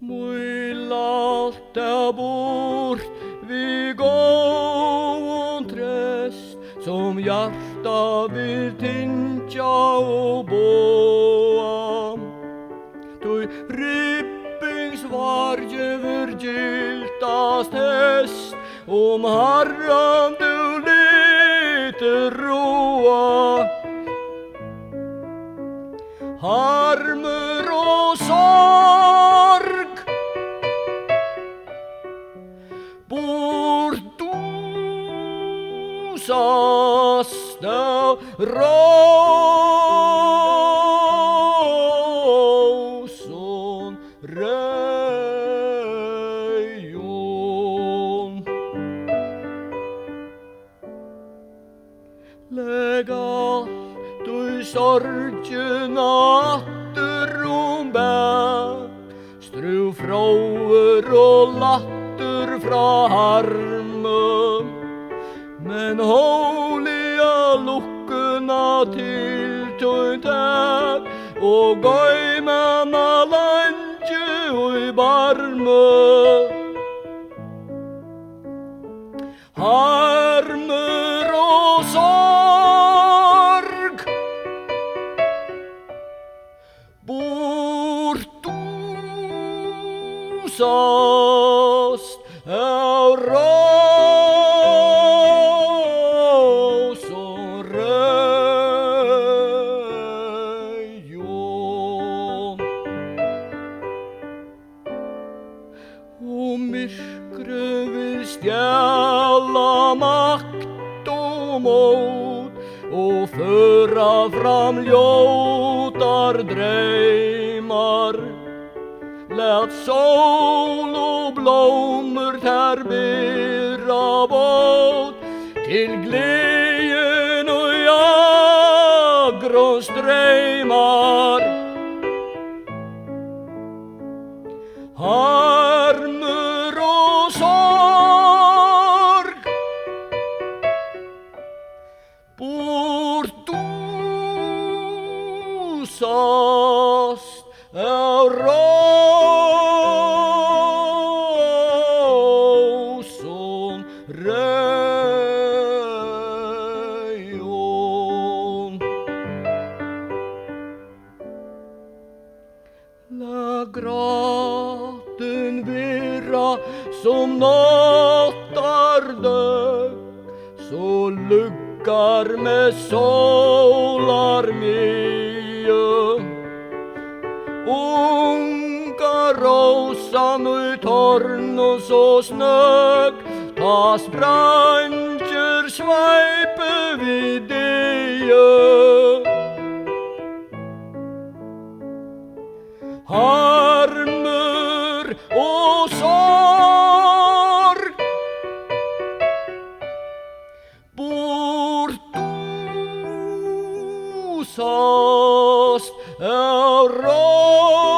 Smuilat där bort vi gåen tröst som hjärta vill tänka och boa. Tui rippings varje förgiltast häst om Herran du lite roa. Harmer och sorg bortosas där rosen rejon. Lägg allt du sorgena atterom bäck, stru fråer och latter fra harmen, men holiga luckorna till tøyntät och gøymena lanje i barme. Harmer och sorg bortosas av rosen rejon. Och myrkret vill stjäla makt och mod och föra fram ljótar dreymar. Lät sol och blommor där bära bort till glädjen och jagrons dreymar. Harmer och sorg bortosas av rosen rejon. La graten vera som nattar død, så luggar med solar mye. Unga rosan i torn och så snög, tas branscher sveipe vid det. Harmer och sorg bortosas av rosen